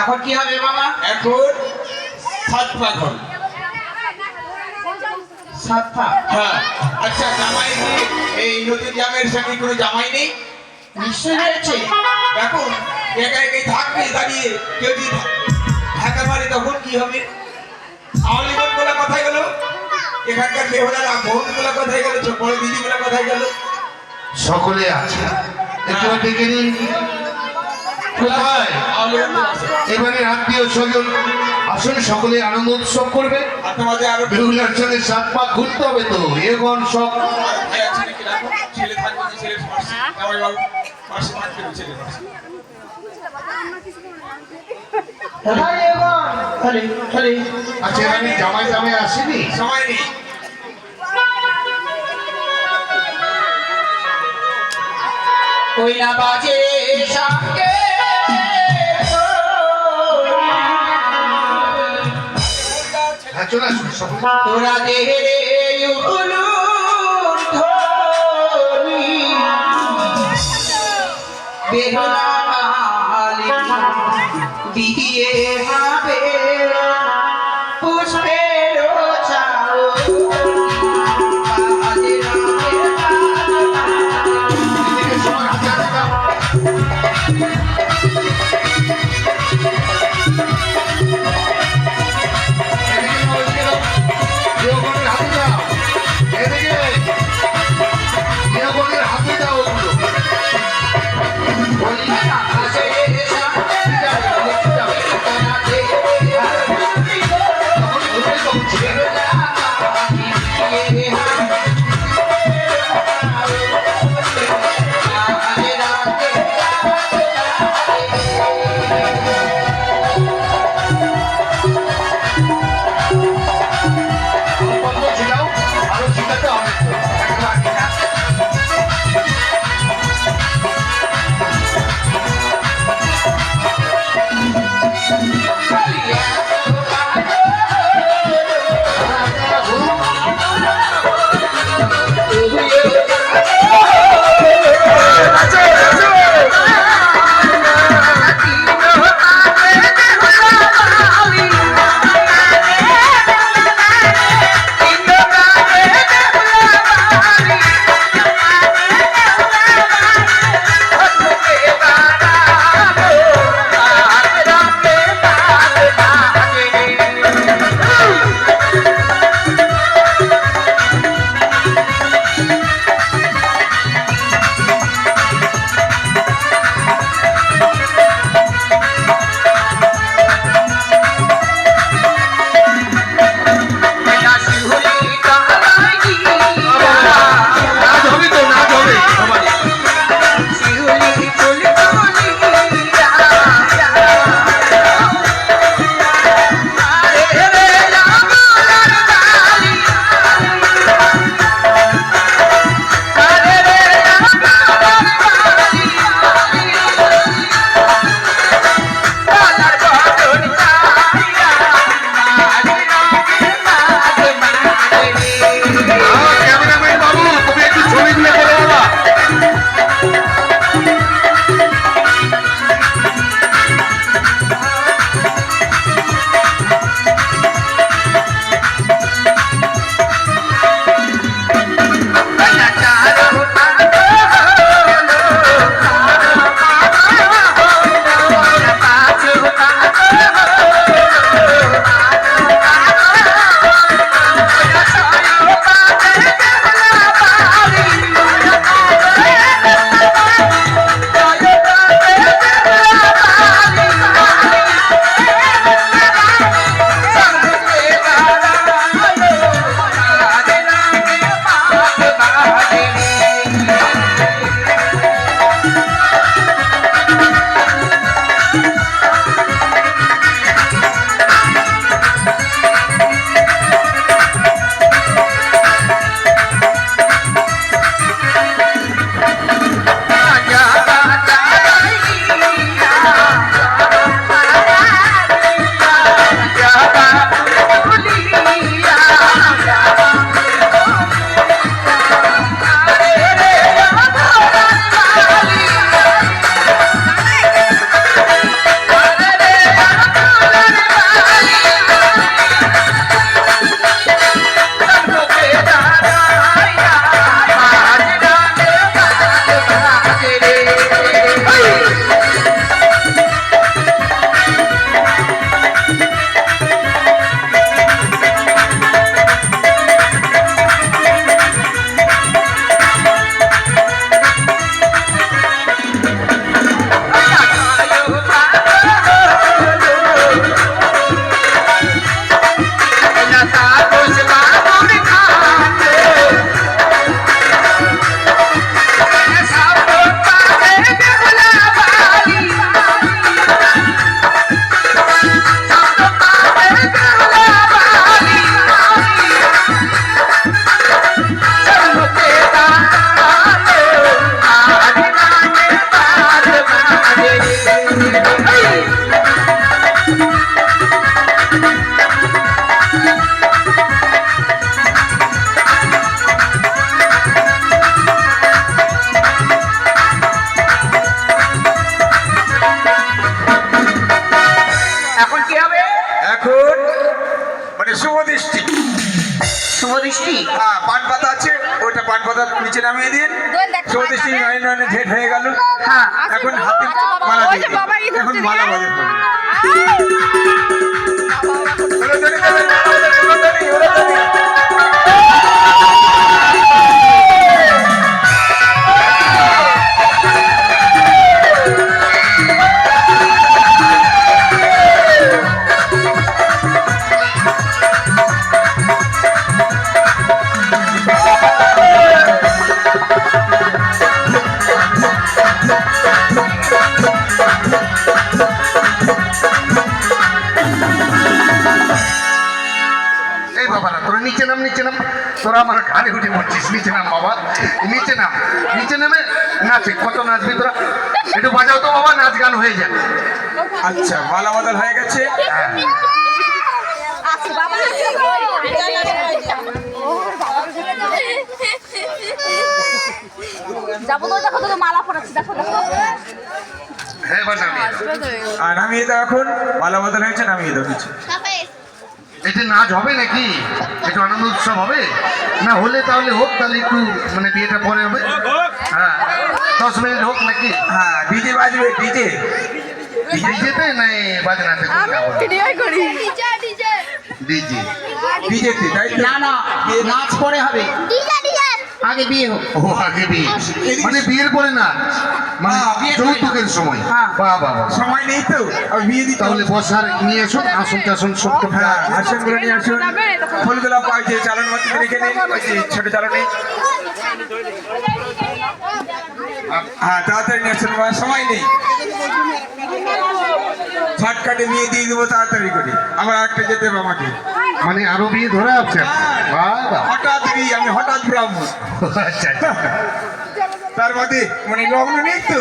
এখন কি হবে বাবা? এখন 7 পা ঘর। 7 পা? হ্যাঁ। আচ্ছা, জামাই কি এই নতুন জামাইয়ের সঙ্গে কোনো জামাই নেই? নিশ্চয় রয়েছে। দেখো একা একাই থাকবে দাঁড়িয়ে, কেউ যদি ঢাকা মারে তখন কি হবে? আওয়ালিগণ গুলা কোথায় গেল? এখানকার বেহরারা বোন গুলা কোথায় গেল? বড় দিদি গুলা কোথায় গেল? সকলে আছে, একটু ডেকে নিন। কোথায় আওয়ালিগণ গুলা আছে। এবারে আত্মীয় স্বজন আসুন, সকলে আনন্দ উৎসব করবে। আর তোমাদের আরো বেহুলার সঙ্গে 7 পা ঘুরতে হবে তো, এগন সব ভাই আছে নাকি? রাখো। ছেলে থাকবে না, ছেলের পাশে জামাইবাবু পাশে থাকবে না, ছেলের পাশে। কোথায় এগোন? খালি খালি আচ্ছা, এখানে জামাই জামাই আসেনি? সময় নেই। ওই না বাজে সঙ্গে হ্যাঁ, চলে আসুন সকলে। তোরা দেহে উলুর ধরি বেহুলা মালিক বিয়ে হবে পুষ্পের চাও বাজে রামের বাজনা। এদিকে সবাই হাতে হাতে দাও। এদিকে দাও, এদিকে দাও। দেওগণের হাতে দাও। এদিকে দেওগণের হাতে দাও ওগুলো। ওই বাজে সঙ্গে তোরা দেহে নামিয়ে দিন। চৌত্রিশটি নয় নয় ঝেট হয়ে গেল। হ্যাঁ এখন হাতে মালা দিয়ে দিন। এখন মালা বাজে পড়বে। উলুধ্বনি দেবেন, উলুধ্বনি, উলুধ্বনি। এই বাবা না তোরা নিচে নাম, নিচে নাম। তোরা আমার ঘাড়ে উঠে পড়ছিস। নিচে নাম বাবা, নিচে নাম। নিচে নেমে নাচে। কত নাচবি তোরা? একটু বাজাও তো বাবা, নাচ গান হয়ে যাবে। আচ্ছা, মালা বদল হয়ে গেছে। হ্যাঁ যাবো তো, দেখো তো মালা পড়াচ্ছি, দেখো দেখো। হ্যাঁ এবার নামিয়ে দাও। আর নামিয়ে দাও এখন। মালা বদল হয়েছে, নামিয়ে দাও নিচে। এতে নাচ হবে নাকি? একটু আনন্দ উৎসব হবে না? হলে তাহলে হোক, তাহলে একটু মানে বিয়েটা পরে হবে। হ্যাঁ 10 মিনিট হোক নাকি? হ্যাঁ, ডিজে বাজবে, ডিজে। ডিজেতে না বাজনাতে? ডিজে ডিজেতে, তাই তো? না না নাচ পরে হবে আগে বিয়ে হোক ও আগে বিয়ে, মানে বিয়ের পরে না, মানে হ্যাঁ, বিয়ের পরে। যৌতুকের সময়। হ্যাঁ। বাহ বাহ বাহ। সময় নেই তো, আমি বিয়ে দিতে তাহলে বসার নিয়ে আসুন, আসুন টাসুন সব তো। হ্যাঁ, আসনগুলো নিয়ে আসুন। ফুলগুলো পাই যে চালন মাটি রেখে নিন, ওই যে ছোট চালনে। হ্যাঁ, তাড়াতাড়ি নিয়ে আসুন, আমার সময় নেই। ছটকাটে বিয়ে দিয়ে দেবো তাড়াতাড়ি করে। আবার আরেকটা যেতে হবে আমাকে। মানে আরো বিয়ে ধরে আছে? বাহ বাহ। হঠাৎ বিয়ে, আমি হঠাৎ ব্রাহ্মণ। আচ্ছা আচ্ছা। তার মধ্যে মানে লগ্ন নেই তো।